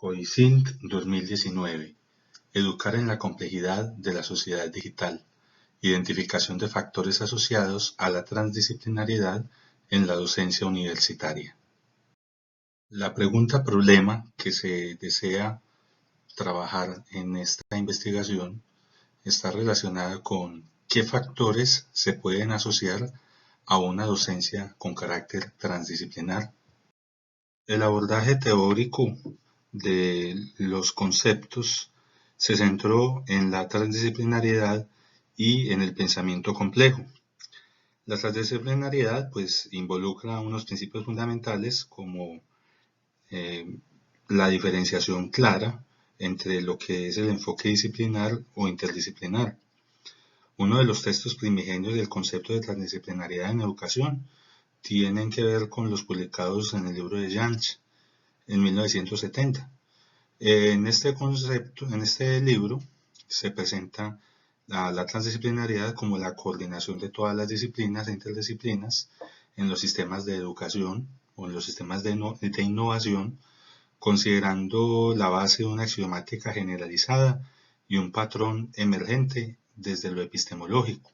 COICINT 2019. Educar en la complejidad de la sociedad digital. Identificación de factores asociados a la transdisciplinariedad en la docencia universitaria. La pregunta problema que se desea trabajar en esta investigación está relacionada con qué factores se pueden asociar a una docencia con carácter transdisciplinar. El abordaje teórico de los conceptos se centró en la transdisciplinariedad y en el pensamiento complejo. La transdisciplinariedad pues involucra unos principios fundamentales como la diferenciación clara entre lo que es el enfoque disciplinar o interdisciplinar. Uno de los textos primigenios del concepto de transdisciplinariedad en educación tienen que ver con los publicados en el libro de Jansch en 1970. En este libro se presenta la transdisciplinariedad como la coordinación de todas las disciplinas e interdisciplinas en los sistemas de educación o en los sistemas de innovación, considerando la base de una axiomática generalizada y un patrón emergente desde lo epistemológico.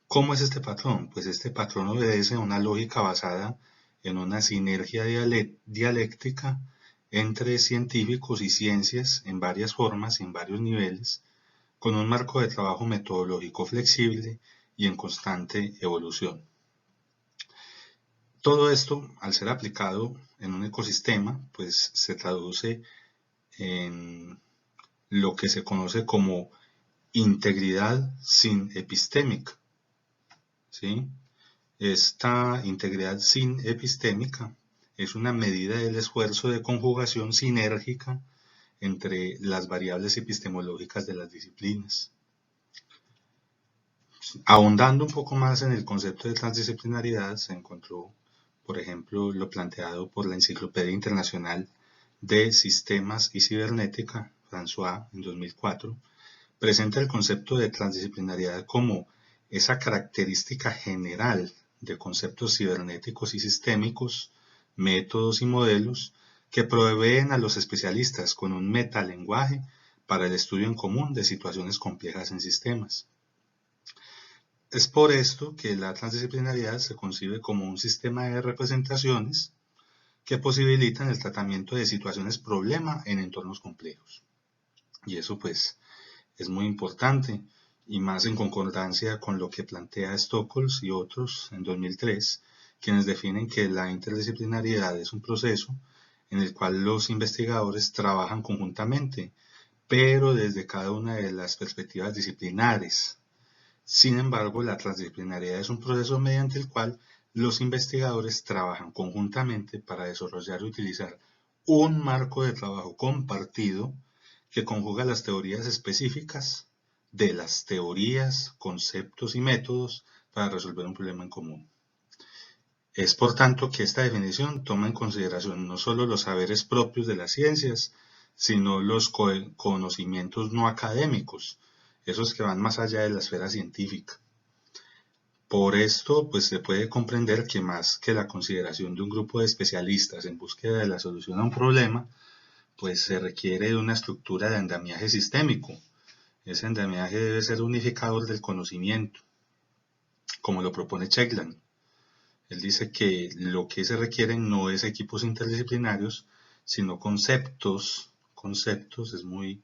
¿Cómo es este patrón? Pues este patrón obedece a una lógica basada en una sinergia dialéctica entre científicos y ciencias en varias formas y en varios niveles, con un marco de trabajo metodológico flexible y en constante evolución. Todo esto, al ser aplicado en un ecosistema, pues se traduce en lo que se conoce como integridad sin epistémica, ¿sí? Esta integridad sin epistémica es una medida del esfuerzo de conjugación sinérgica entre las variables epistemológicas de las disciplinas. Ahondando un poco más en el concepto de transdisciplinariedad, se encontró, por ejemplo, lo planteado por la Enciclopedia Internacional de Sistemas y Cibernética, François, en 2004, presenta el concepto de transdisciplinariedad como esa característica general de conceptos cibernéticos y sistémicos, métodos y modelos que proveen a los especialistas con un metalenguaje para el estudio en común de situaciones complejas en sistemas. Es por esto que la transdisciplinariedad se concibe como un sistema de representaciones que posibilitan el tratamiento de situaciones problema en entornos complejos. Y eso pues es muy importante y más en concordancia con lo que plantea Stokols y otros en 2003, quienes definen que la interdisciplinariedad es un proceso en el cual los investigadores trabajan conjuntamente, pero desde cada una de las perspectivas disciplinares. Sin embargo, la transdisciplinariedad es un proceso mediante el cual los investigadores trabajan conjuntamente para desarrollar y utilizar un marco de trabajo compartido que conjuga las teorías específicas de las teorías, conceptos y métodos para resolver un problema en común. Es por tanto que esta definición toma en consideración no solo los saberes propios de las ciencias, sino los conocimientos no académicos, esos que van más allá de la esfera científica. Por esto, pues se puede comprender que más que la consideración de un grupo de especialistas en búsqueda de la solución a un problema, pues se requiere de una estructura de andamiaje sistémico. Ese andamiaje debe ser unificador del conocimiento, como lo propone Chekland. Él dice que lo que se requieren no es equipos interdisciplinarios, sino conceptos. Conceptos es muy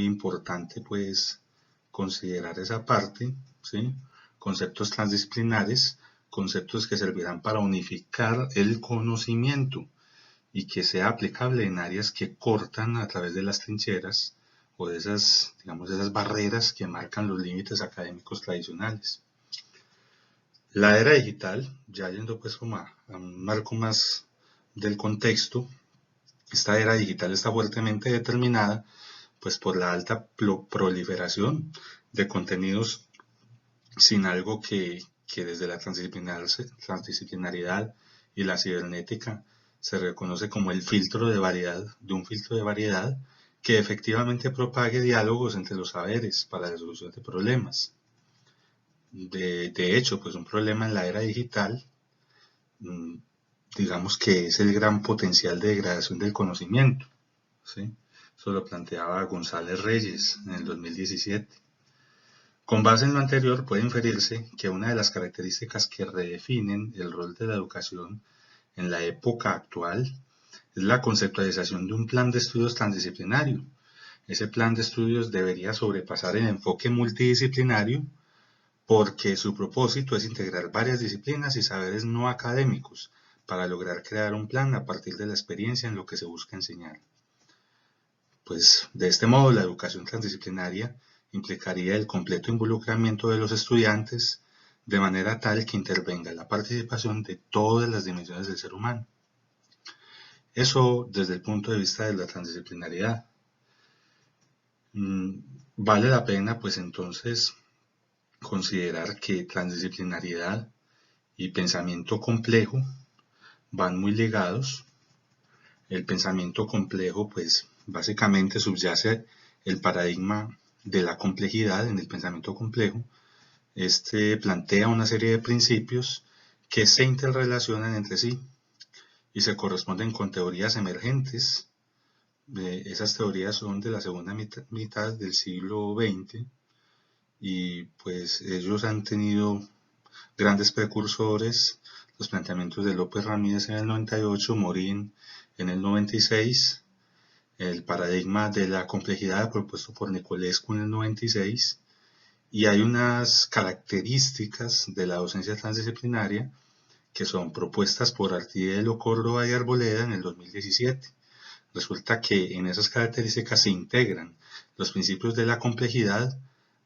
importante pues considerar esa parte, ¿sí? Conceptos transdisciplinares, conceptos que servirán para unificar el conocimiento y que sea aplicable en áreas que cortan a través de las trincheras o de esas, digamos, esas barreras que marcan los límites académicos tradicionales. La era digital, ya yendo pues como a un marco más del contexto, esta era digital está fuertemente determinada pues por la alta proliferación de contenidos sin algo que desde la transdisciplinariedad y la cibernética se reconoce como el filtro de variedad, de un filtro de variedad que efectivamente propague diálogos entre los saberes para la solución de problemas. De hecho, pues un problema en la era digital digamos que es el gran potencial de degradación del conocimiento, ¿sí? Eso lo planteaba González Reyes en el 2017. Con base en lo anterior, puede inferirse que una de las características que redefinen el rol de la educación en la época actual es la conceptualización de un plan de estudios transdisciplinario. Ese plan de estudios debería sobrepasar el enfoque multidisciplinario porque su propósito es integrar varias disciplinas y saberes no académicos para lograr crear un plan a partir de la experiencia en lo que se busca enseñar. Pues de este modo la educación transdisciplinaria implicaría el completo involucramiento de los estudiantes de manera tal que intervenga la participación de todas las dimensiones del ser humano. Eso desde el punto de vista de la transdisciplinariedad. Vale la pena pues entonces considerar que transdisciplinariedad y pensamiento complejo van muy ligados. El pensamiento complejo pues básicamente subyace el paradigma de la complejidad en el pensamiento complejo. Este plantea una serie de principios que se interrelacionan entre sí y se corresponden con teorías emergentes. Esas teorías son de la segunda mitad del siglo XX y pues ellos han tenido grandes precursores, los planteamientos de López Ramírez en el 98, Morín en el 96, el paradigma de la complejidad propuesto por Nicolescu en el 96, y hay unas características de la docencia transdisciplinaria que son propuestas por Artiedelo, Córdoba y Arboleda en el 2017. Resulta que en esas características se integran los principios de la complejidad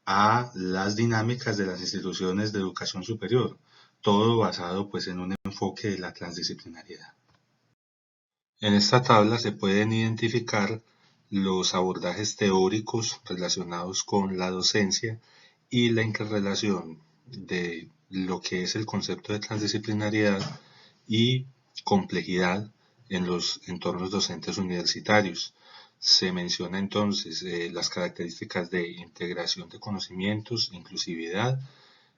a las dinámicas de las instituciones de educación superior, todo basado pues en un enfoque de la transdisciplinariedad. En esta tabla se pueden identificar los abordajes teóricos relacionados con la docencia y la interrelación de lo que es el concepto de transdisciplinariedad y complejidad en los entornos docentes universitarios. Se menciona entonces las características de integración de conocimientos, inclusividad,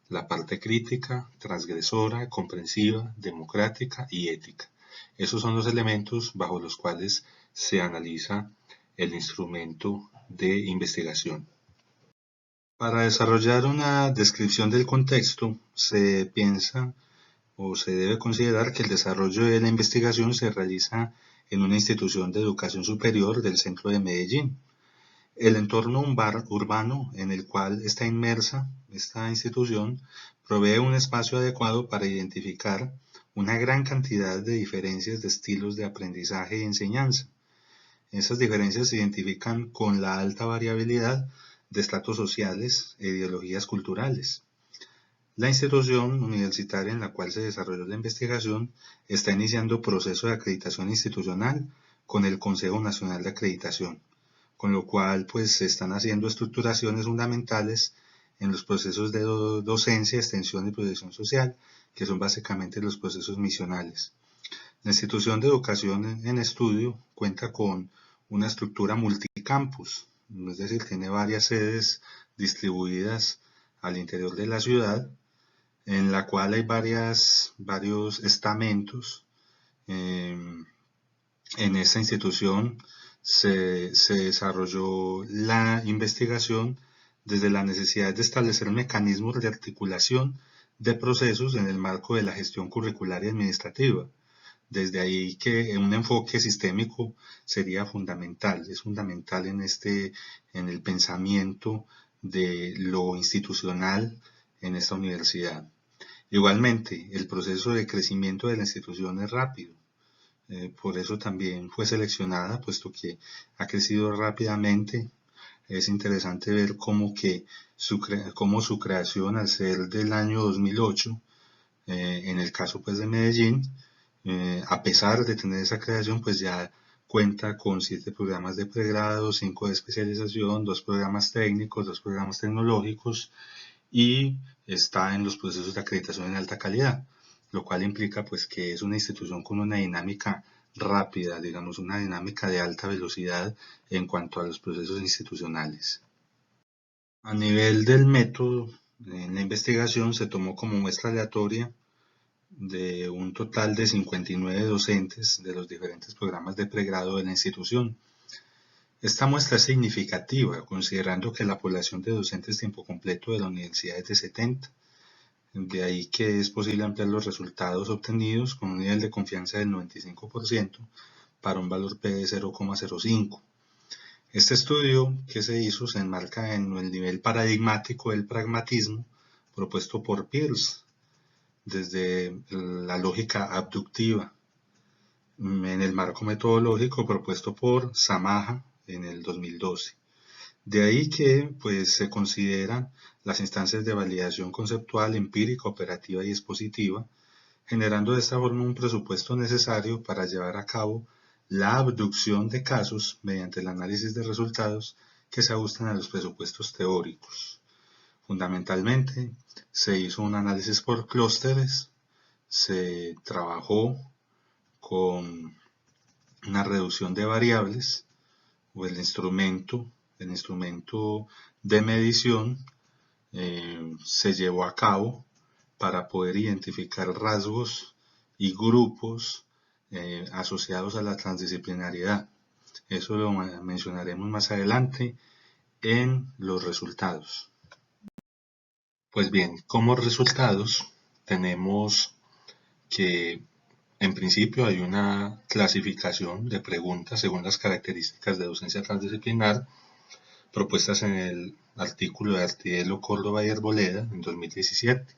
la parte crítica, transgresora, comprensiva, democrática y ética. Esos son los elementos bajo los cuales se analiza el instrumento de investigación. Para desarrollar una descripción del contexto, se piensa o se debe considerar que el desarrollo de la investigación se realiza en una institución de educación superior del centro de Medellín. El entorno urbano en el cual está inmersa esta institución provee un espacio adecuado para identificar una gran cantidad de diferencias de estilos de aprendizaje y enseñanza. Esas diferencias se identifican con la alta variabilidad de estratos sociales e ideologías culturales. La institución universitaria en la cual se desarrolló la investigación está iniciando proceso de acreditación institucional con el Consejo Nacional de Acreditación, con lo cual pues se están haciendo estructuraciones fundamentales en los procesos de docencia, extensión y protección social, que son básicamente los procesos misionales. La institución de educación en estudio cuenta con una estructura multicampus, es decir, tiene varias sedes distribuidas al interior de la ciudad, en la cual hay varios estamentos. En esta institución se desarrolló la investigación desde la necesidad de establecer mecanismos de articulación de procesos en el marco de la gestión curricular y administrativa. Desde ahí que un enfoque sistémico sería fundamental, es fundamental en el pensamiento de lo institucional en esta universidad. Igualmente, el proceso de crecimiento de la institución es rápido. Por eso también fue seleccionada, puesto que ha crecido rápidamente. Es interesante ver cómo su creación al ser del año 2008, en el caso pues de Medellín, a pesar de tener esa creación, pues ya cuenta con 7 programas de pregrado, 5 de especialización, 2 programas técnicos, 2 programas tecnológicos y está en los procesos de acreditación en alta calidad, lo cual implica pues que es una institución con una dinámica rápida, digamos una dinámica de alta velocidad en cuanto a los procesos institucionales. A nivel del método, en la investigación se tomó como muestra aleatoria de un total de 59 docentes de los diferentes programas de pregrado de la institución. Esta muestra es significativa, considerando que la población de docentes tiempo completo de la universidad es de 70. De ahí que es posible ampliar los resultados obtenidos con un nivel de confianza del 95% para un valor P de 0,05. Este estudio que se hizo se enmarca en el nivel paradigmático del pragmatismo propuesto por Peirce desde la lógica abductiva, en el marco metodológico propuesto por Samaha en el 2012. De ahí que pues, se consideran las instancias de validación conceptual, empírica, operativa y expositiva, generando de esta forma un presupuesto necesario para llevar a cabo la abducción de casos mediante el análisis de resultados que se ajustan a los presupuestos teóricos. Fundamentalmente, se hizo un análisis por clústeres, se trabajó con una reducción de variables o el instrumento de medición se llevó a cabo para poder identificar rasgos y grupos asociados a la transdisciplinariedad. Eso lo mencionaremos más adelante en los resultados. Pues bien, como resultados tenemos que en principio hay una clasificación de preguntas según las características de docencia transdisciplinar propuestas en el artículo de Artielo, Córdoba y Arboleda en 2017.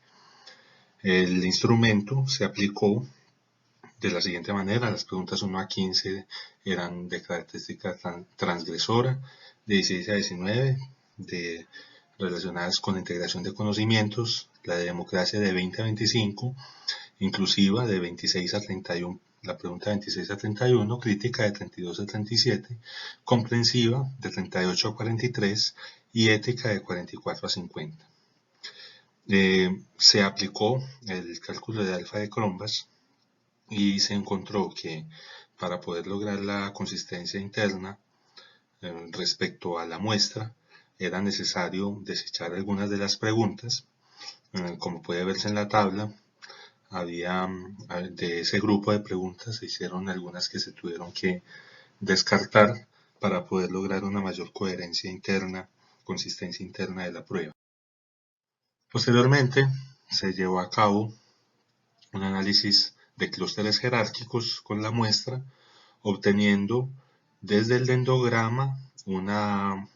El instrumento se aplicó de la siguiente manera: las preguntas 1 a 15 eran de característica transgresora, de 16 a 19 relacionadas con la integración de conocimientos, la de democracia de 20 a 25, inclusiva de 26 a 31, la pregunta 26 a 31, crítica de 32 a 37, comprensiva de 38 a 43 y ética de 44 a 50. Se aplicó el cálculo de alfa de Cronbach y se encontró que para poder lograr la consistencia interna respecto a la muestra era necesario desechar algunas de las preguntas. Como puede verse en la tabla, había de ese grupo de preguntas se hicieron algunas que se tuvieron que descartar para poder lograr una mayor coherencia interna, consistencia interna de la prueba. Posteriormente se llevó a cabo un análisis de clústeres jerárquicos con la muestra, obteniendo desde el dendrograma una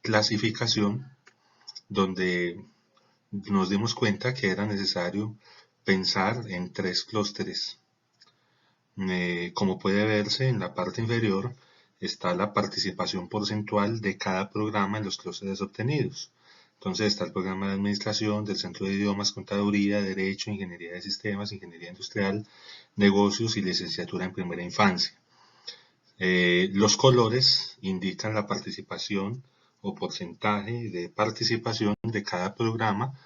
clasificación donde nos dimos cuenta que era necesario pensar en 3 clústeres. Como puede verse en la parte inferior está la participación porcentual de cada programa en los clústeres obtenidos. Entonces está el programa de administración, del centro de idiomas, contaduría, derecho, ingeniería de sistemas, ingeniería industrial, negocios y licenciatura en primera infancia. Los colores indican la participación o porcentaje de participación de cada programa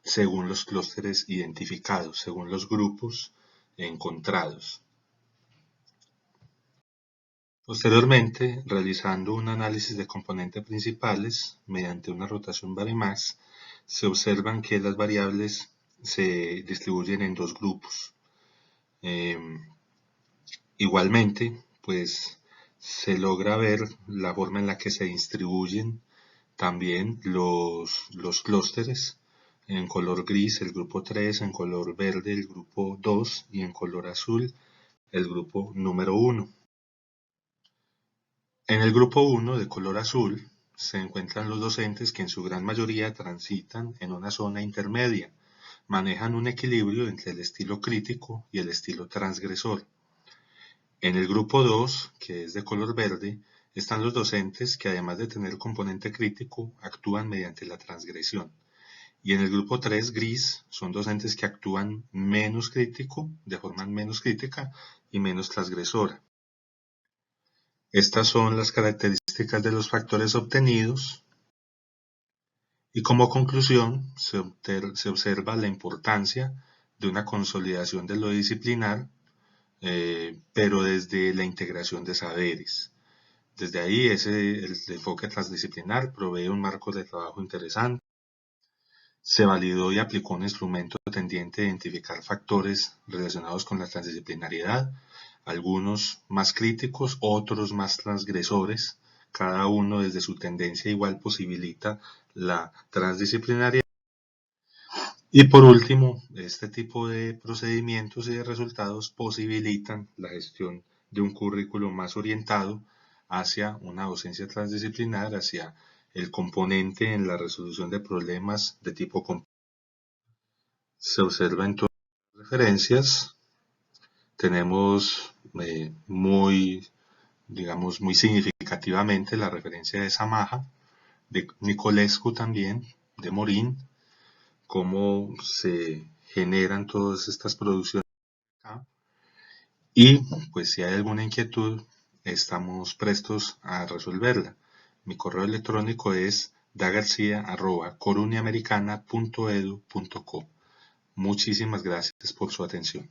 según los clústeres identificados, según los grupos encontrados. Posteriormente, realizando un análisis de componentes principales mediante una rotación Varimax, se observan que las variables se distribuyen en 2 grupos. Igualmente, pues se logra ver la forma en la que se distribuyen también los clústeres. En color gris el grupo 3, en color verde el grupo 2 y en color azul el grupo número 1. En el grupo 1 de color azul se encuentran los docentes que en su gran mayoría transitan en una zona intermedia, manejan un equilibrio entre el estilo crítico y el estilo transgresor. En el grupo 2, que es de color verde, están los docentes que además de tener componente crítico, actúan mediante la transgresión. Y en el grupo 3, gris, son docentes que actúan menos crítico, de forma menos crítica y menos transgresora. Estas son las características de los factores obtenidos y como conclusión se observa la importancia de una consolidación de lo disciplinar, pero desde la integración de saberes. Desde ahí el enfoque transdisciplinar provee un marco de trabajo interesante. Se validó y aplicó un instrumento tendiente a identificar factores relacionados con la transdisciplinariedad, algunos más críticos, otros más transgresores, cada uno desde su tendencia igual posibilita la transdisciplinariedad. Y por último, este tipo de procedimientos y de resultados posibilitan la gestión de un currículo más orientado hacia una docencia transdisciplinar, hacia el componente en la resolución de problemas de tipo complejo. Se observa en todas las referencias, tenemos muy significativamente la referencia de Samaja, de Nicolescu también, de Morín, cómo se generan todas estas producciones acá. Y pues si hay alguna inquietud, estamos prestos a resolverla. Mi correo electrónico es dagarcia@coruniamericana.edu.co. Muchísimas gracias por su atención.